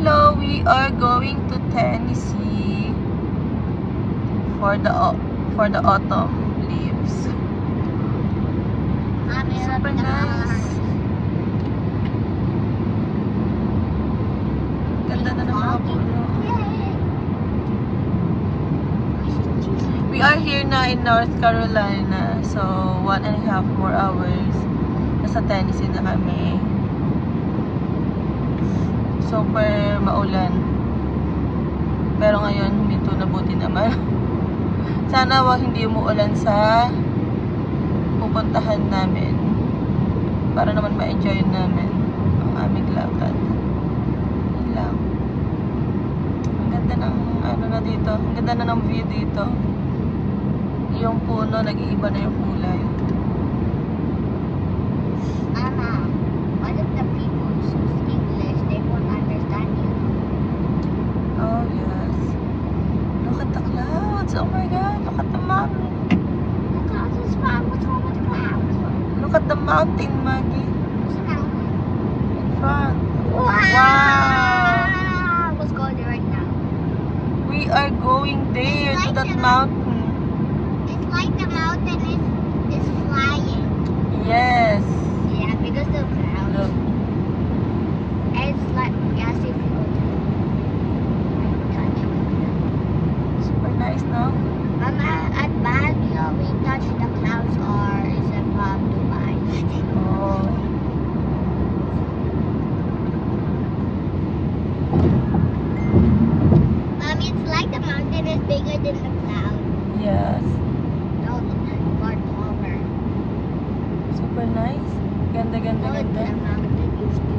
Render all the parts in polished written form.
Hello, we are going to Tennessee for the autumn leaves. Super nice. Ganda na ng mga puno. We are here na in North Carolina, so 1.5 more hours. Nasa Tennessee na kami. Super maulan. Pero ngayon, dito nabuti naman. Sana hindi umuulan sa pupuntahan namin. Para naman ma-enjoy namin ang aming lakad. Yun lang. Ang ganda ng ano na dito. Ang ganda na ng view dito. Yung puno, nag-iiba na yung kulay. Mama, what if the people choose English? They won't understand you. Oh, yes. Look at the clouds. Oh my God. Look at the mountain. The clouds is fine. What's wrong with the clouds? Look at the mountain, Maggie. What's the mountain? In front. Wow! Let's go there right now. We are going there to that mountain. It's like the mountain is flying. Yes. Yeah, because the clouds. Look. It's like, yes, if you go to touch it. Super nice, no? Mama, at Baguio, we touch the clouds or is it from Dubai? Oh. Mommy, it's like the mountain is bigger than the cloud. Yes. No, more taller. Super nice. Ganda, ganda, No, the ganda. mountain used to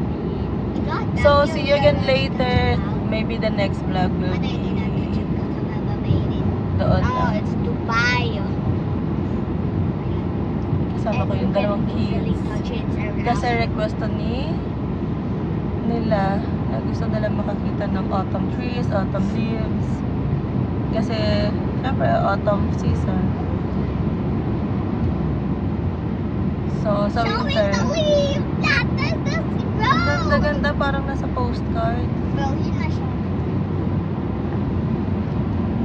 be. So, see you again later. Maybe the next vlog will be doon Oh, na. it's Dubai. Kasama ko yung dalawang kids. Kasi request ni nila na gusto nila makakita ng autumn trees, autumn leaves. Kasi, syempre, autumn season. So, sa winter, ang ganda-ganda, parang nasa postcard.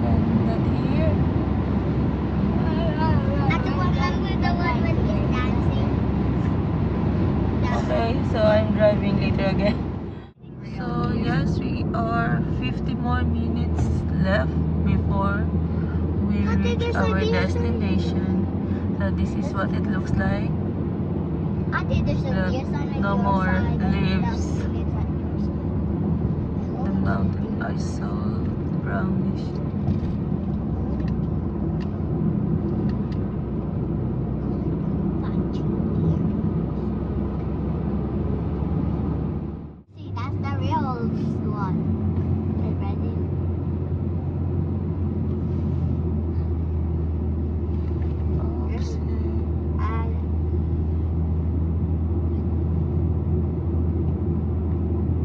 Ganda here. Okay, so I'm driving later again. So, yes, we are 50 more minutes left before we reach our destination. So, this is what it looks like. No more leaves. The mountain are so brownish. See, that's the real one. Get ready. Oops.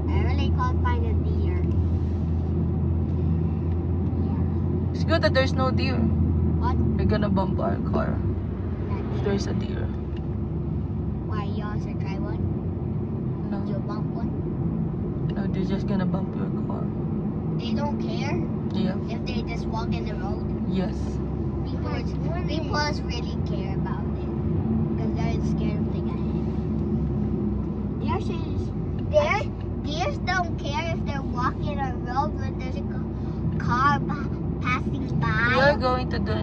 I really can't find a deer. Yeah. It's good that there's no deer. What? We're gonna bump our car if there's a deer. Why, you also try one? You No, bump one? no, they're just gonna bump your car. They don't care Yeah. if they just walk in the road. Yes. People really care about it because they're scared of the guy. Deers don't care if they're walking on a road when there's a car passing by. We are going to do.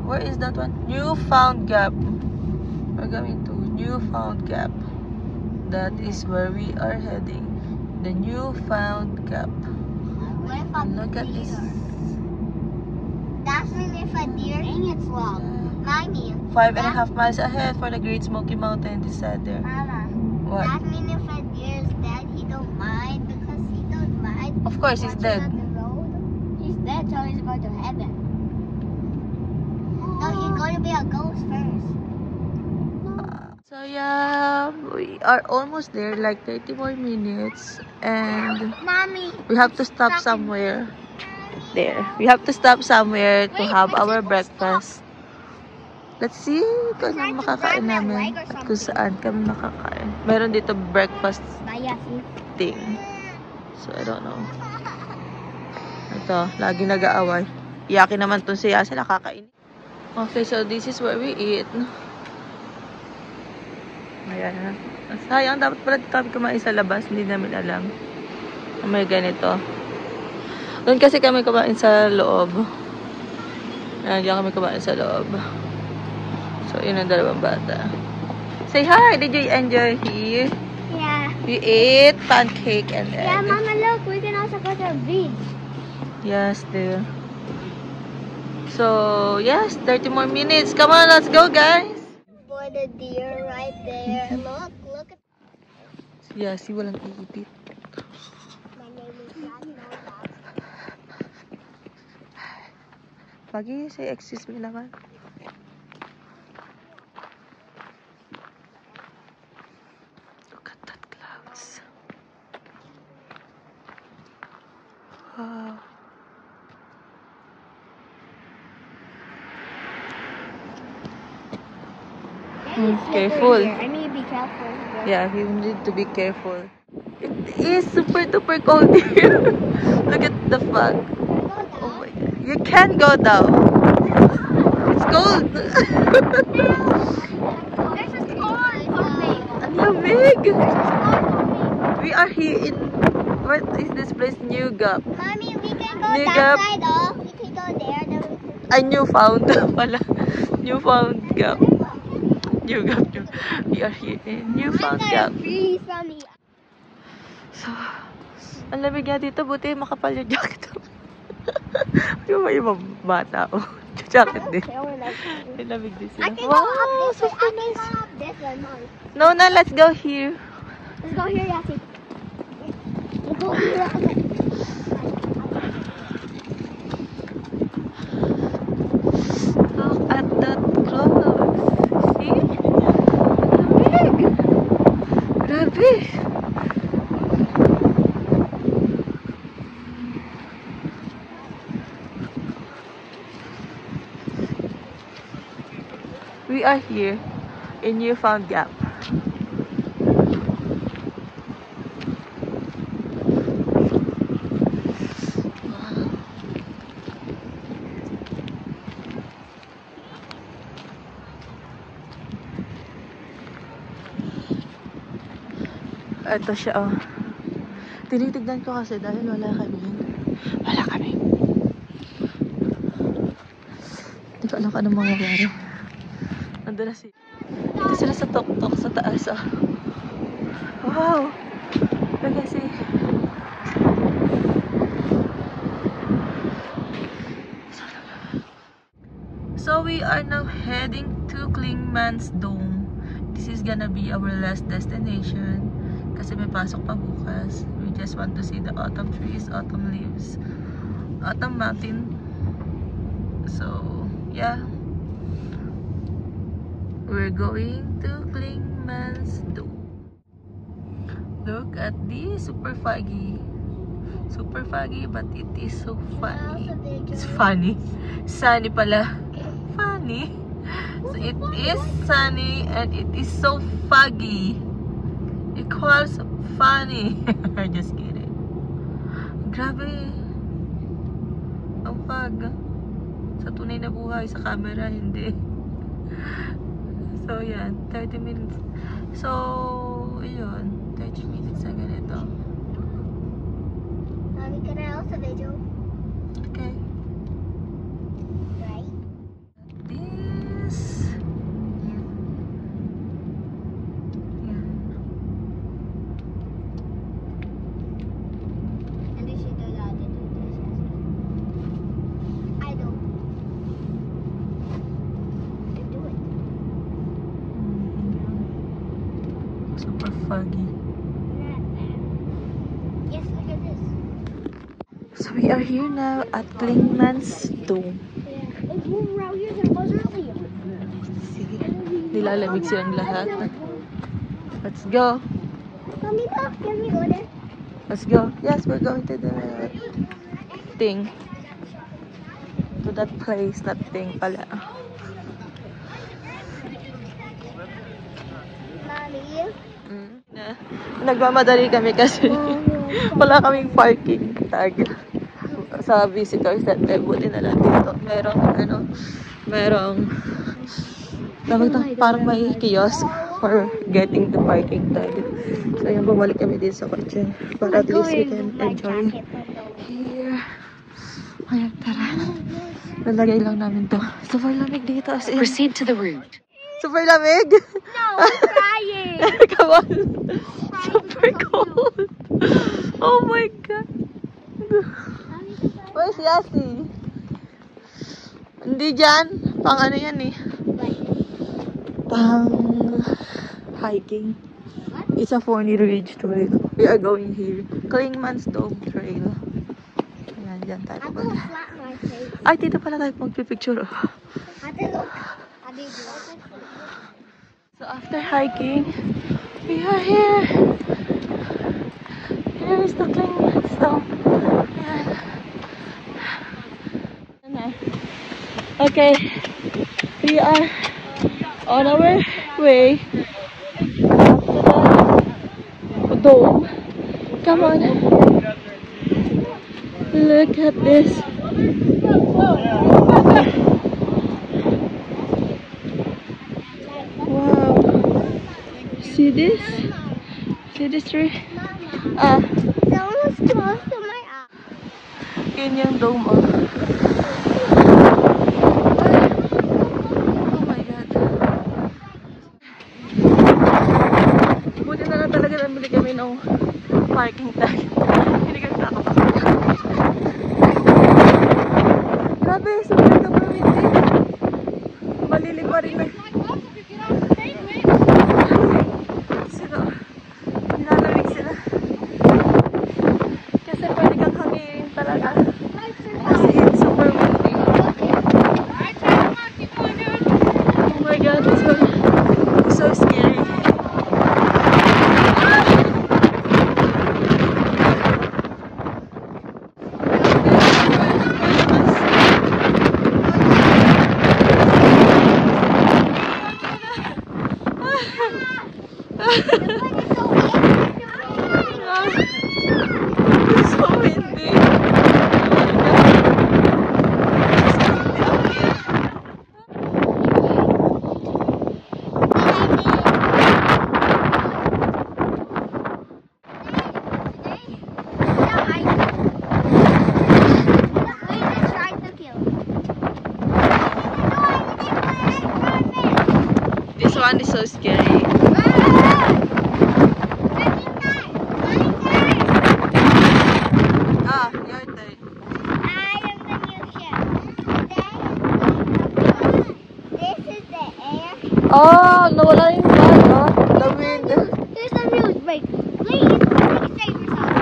Where is that one? Newfound Gap. We're going to Newfound Gap. That is where we are heading. The Newfound Gap. What if a Look at this. That's when if a deer it's wrong. Mommy. 5.5 miles ahead for the Great Smoky Mountain. This side there. Mama. What? That means if a deer is dead, he don't mind because he don't mind. Of course, he's watching dead. on the road. He's dead, so he's going to heaven. No, he's going to be a ghost first. So yeah, we are almost there, like 30 more minutes, and Mommy. we have to stop somewhere. There, we have to stop somewhere to have our breakfast. Let's see kung ano makakain namin at kung saan kami makakain. Meron dito breakfast thing. So, I don't know. Ito, lagi nag-aaway. Iyakin naman itong siya sila kakain. Okay, so this is where we eat. Ayan. Sayang, dapat pala kami kumain sa labas. Hindi namin alam. May ganito. Doon kasi kami kumain sa loob. Ayan, diyan kami kumain sa loob. So, yun ang dalawang bata. Say hi! Did you enjoy here? Yeah. We ate pancake and egg. Yeah, Mama, look, we can also go to a beach. Yes, dear. So, yes, 30 more minutes. Come on, let's go, guys. For the deer right there. Look at Yes, walang iipit. my name is not that. Pagi, say excuse me naman. Look at that clouds. Wow. Careful. I need to be careful. Yeah, you need to be careful. It is super duper cold here. Look at the fog. Oh my god. You can't go down. It's cold. There's a storm coming. Ang lamig. We are here in, what is this place? New Gap. Mommy, we can go New that Gap. side off. We can go there. Then we can... Ay, Newfound pala. Newfound Gap. New Gap. We are here in Newfound Gap. Breathe from here. So, ang lamig nga dito. Buti makapal yung jacket. Yung may ibang bata. Oh, jacket din. Ang lamig din I sila. can go up Wow, this way. super I can nice. go up this one, Mom. No, na, let's go here. Let's go here, Yasi. Let's go here. Okay. Look at that clouds. See? Ang lamig. Grabe. We are here in Newfound Gap. Ito siya, oh. Tinitignan ko kasi dahil wala kami. Hindi ko alam kung anong mangyayari. Nandun na dito sila sa tok-tok sa taas, oh. Wow! Look at see. So we are now heading to Clingmans Dome. This is gonna be our last destination. Kasi may pasok pa bukas. We just want to see the autumn trees, autumn leaves, autumn mountain. So, yeah. We're going to Clingmans Dome. Look at this, super foggy. Super foggy, but it is so funny. It's funny. Sunny pala. Funny. So it is sunny and it is so foggy. Equals funny. Just kidding. Grabe. Ang fog. Sa tunay na buhay, sa camera, hindi. So, yan. 30 minutes. So, yun. 30 minutes na ganito. Mommy, can I also video? Okay. Right? This. Yan. And you should allow to do this. I don't. You do it. Super foggy. Yes, look at this. So, we are here now at Clingmans Dome. Yeah. It's warmer out here than it was earlier. Sige. Nilalamig silang lahat. Let's go. Mommy, look. Can we go there? Let's go. Yes, we're going to the thing. To that place, that thing pala. Mommy. Nagmamadali kami kasi Wala kaming parking tag sa visitor center. Buti na lang dito. Merong parang may kiosk for getting the parking tag. So, ayan, bumalik kami din sa kotse para at least we can enjoy here. Ayan, tara. Nalagay lang namin to. Super lamig dito. Proceed to the route. Super lamig? No, I'm crying. Come on. Super cold. Oh my God. Where's Yasi? Hindi dyan. Pang ano yan eh. Pang hiking. It's a Forney Ridge Trail. We are going here. Klingman's Dome Trail. Ayan, dyan tayo. I'm gonna slap my face. Ay, dito pala tayo magpipicture. So after hiking, we are here. Here is the Klingman's Dome. Ayan. Okay, we are on our way after the dome. Come on, look at this. Wow, see this? See this tree? Someone's close to my eye. Yun yung dome, oh. Oh my God. Buti na lang talaga nabili kami ng parking tag. Hindi kami nakapasok. Grabe, sobrang kapamit eh. Malilig pa rin na. Sila, nilalamig sila. Kasi pwede kang hangin talaga. Kasi it's super windy. Oh my God, this one is so scary. It's so windy. This one is so scary. Ah, your turn. I am the new chef. This is the air. Oh, nawala yung fan, no? The wind. There's the news break. Please, save yourself.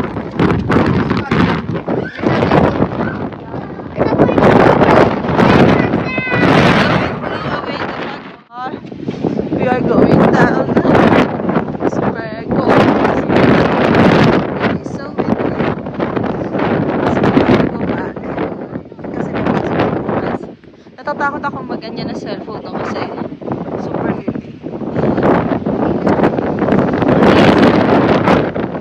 We are going down. Super cold. It is so windy. So we have to go back. Kasi nagpasok ko bukas. Natatakot akong mag-ganyan na cellphone no? Kasi super windy.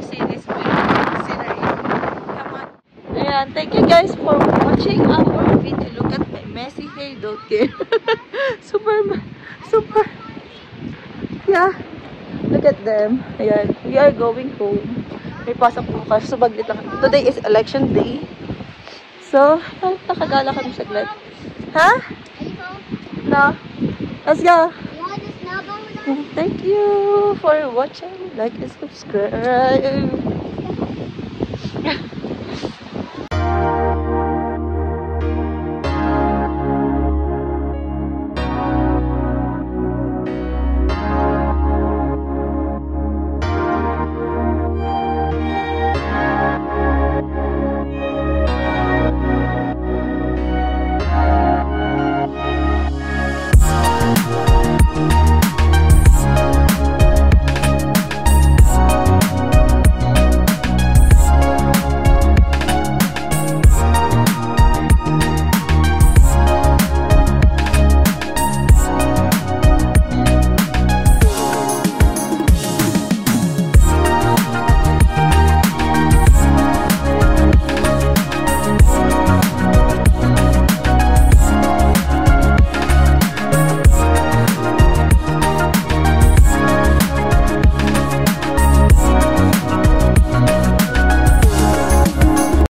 See this beautiful scenery. Come on. Ayan, thank you guys for watching our video. Look at my messy hair. Don't care. super. Yeah. Look at them. Ayan. We are going home. May pasok bukas. So, baglit lang. Today is election day. So, nakagala kami saglit. Ha? No. Let's go. Thank you for watching. Like and subscribe.